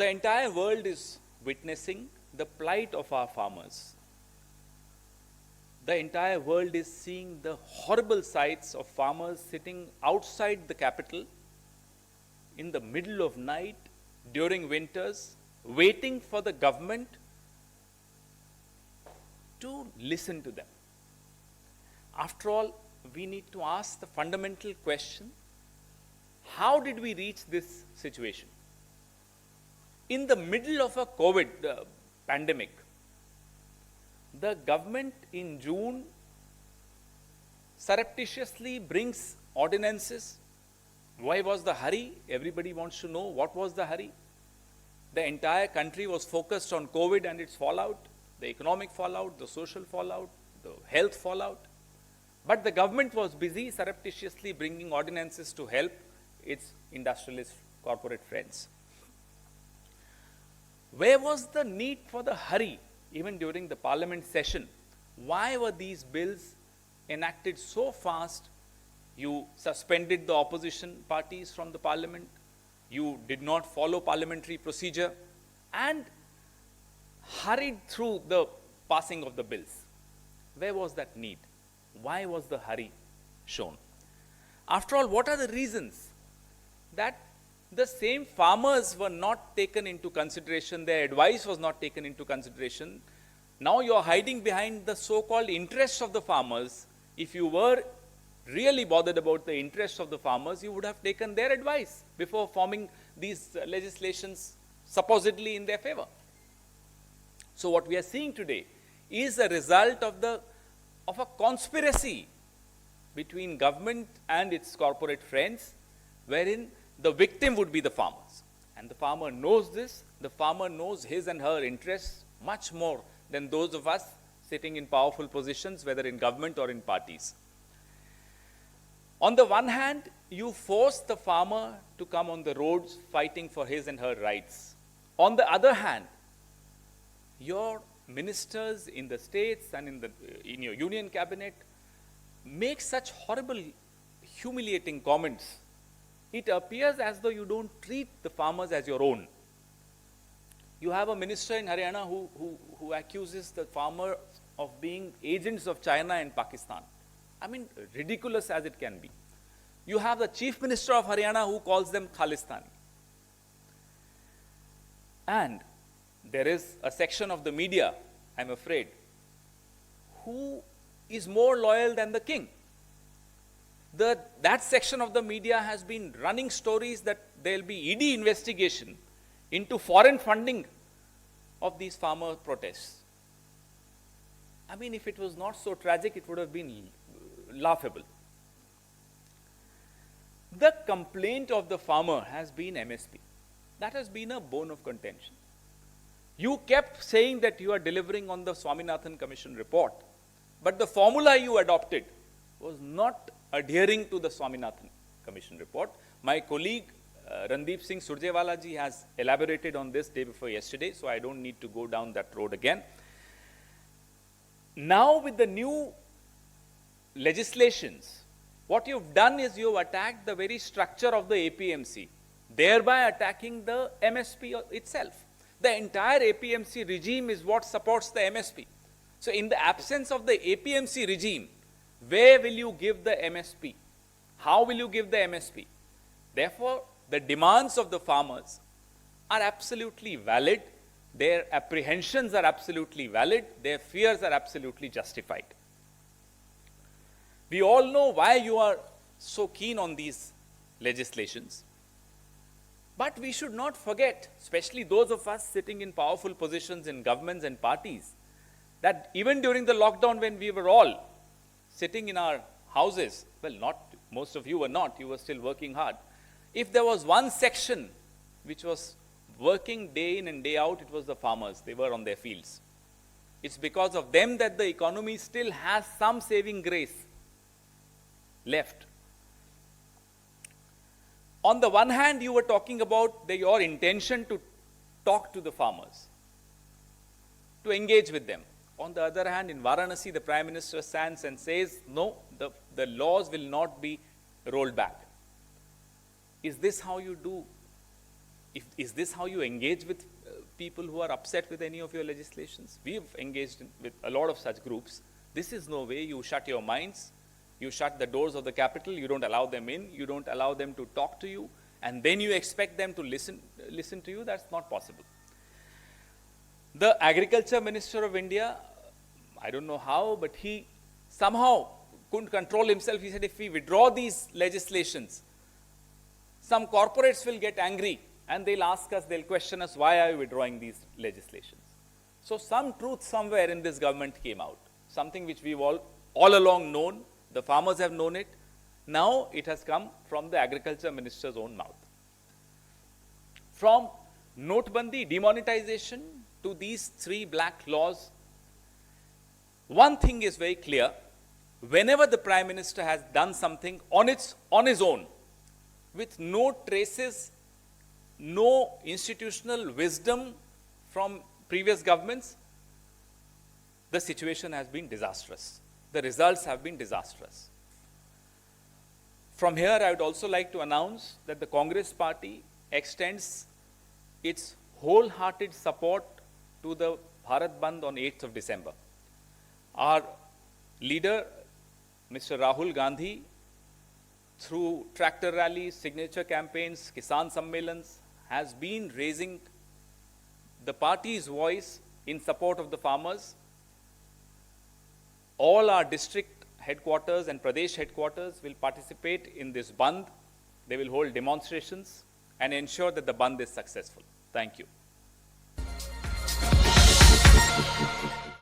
The entire world is witnessing the plight of our farmers. The entire world is seeing the horrible sights of farmers sitting outside the capital in the middle of night during winters, waiting for the government to listen to them. After all, we need to ask the fundamental question, how did we reach this situation? In the middle of a COVID pandemic, the government in June surreptitiously brings ordinances. Why was the hurry? Everybody wants to know what was the hurry. The entire country was focused on COVID and its fallout, the economic fallout, the social fallout, the health fallout. But the government was busy surreptitiously bringing ordinances to help its industrialist corporate friends. Where was the need for the hurry even during the parliament session? Why were these bills enacted so fast? You suspended the opposition parties from the parliament. You did not follow parliamentary procedure and hurried through the passing of the bills. Where was that need? Why was the hurry shown? After all, what are the reasons that the same farmers were not taken into consideration, their advice was not taken into consideration? Now you are hiding behind the so-called interests of the farmers. If you were really bothered about the interests of the farmers, you would have taken their advice before forming these legislations supposedly in their favor. So what we are seeing today is a result of a conspiracy between government and its corporate friends, wherein the victim would be the farmers. And the farmer knows this. The farmer knows his and her interests much more than those of us sitting in powerful positions, whether in government or in parties. On the one hand, you force the farmer to come on the roads fighting for his and her rights. On the other hand, your ministers in the states and in your union cabinet make such horrible, humiliating comments. It appears as though you don't treat the farmers as your own. You have a minister in Haryana who accuses the farmer of being agents of China and Pakistan. I mean, ridiculous as it can be. You have the chief minister of Haryana who calls them Khalistani. And there is a section of the media, I'm afraid, who is more loyal than the king. That section of the media has been running stories that there will be ED investigation into foreign funding of these farmer protests. I mean, if it was not so tragic, it would have been laughable. The complaint of the farmer has been MSP. That has been a bone of contention. You kept saying that you are delivering on the Swaminathan Commission report, but the formula you adopted was not adhering to the Swaminathan Commission report. My colleague Randeep Singh Surjewala ji has elaborated on this day before yesterday, so I don't need to go down that road again. Now with the new legislations, what you've done is you've attacked the very structure of the APMC, thereby attacking the MSP itself. The entire APMC regime is what supports the MSP. So in the absence of the APMC regime, where will you give the MSP? How will you give the MSP? Therefore, the demands of the farmers are absolutely valid. Their apprehensions are absolutely valid. Their fears are absolutely justified. We all know why you are so keen on these legislations. But we should not forget, especially those of us sitting in powerful positions in governments and parties, that even during the lockdown when we were all sitting in our houses, well, not most of you were not, you were still working hard. If there was one section which was working day in and day out, it was the farmers. They were on their fields. It's because of them that the economy still has some saving grace left. On the one hand, you were talking about your intention to talk to the farmers, to engage with them. On the other hand, in Varanasi, the Prime Minister stands and says, no, the laws will not be rolled back. Is this how you do Is this how you engage with people who are upset with any of your legislations? We've engaged with a lot of such groups. This is no way. You shut your minds, you shut the doors of the capital, you don't allow them in, you don't allow them to talk to you, and then you expect them to listen to you. That's not possible. The Agriculture Minister of India, I don't know how, but he somehow couldn't control himself. He said, if we withdraw these legislations, some corporates will get angry and they'll ask us, they'll question us, why are you withdrawing these legislations? So some truth somewhere in this government came out, something which we've all along known. The farmers have known it. Now it has come from the Agriculture Minister's own mouth. From Notebandi, demonetization, to these 3 black laws, one thing is very clear. Whenever the Prime Minister has done something on his own, with no traces, no institutional wisdom from previous governments, the situation has been disastrous. The results have been disastrous. From here, I would also like to announce that the Congress party extends its wholehearted support to the Bharat Bandh on 8th of December. Our leader, Mr. Rahul Gandhi, through tractor rallies, signature campaigns, Kisan Sammelans, has been raising the party's voice in support of the farmers. All our district headquarters and Pradesh headquarters will participate in this Bandh. They will hold demonstrations and ensure that the Bandh is successful. Thank you.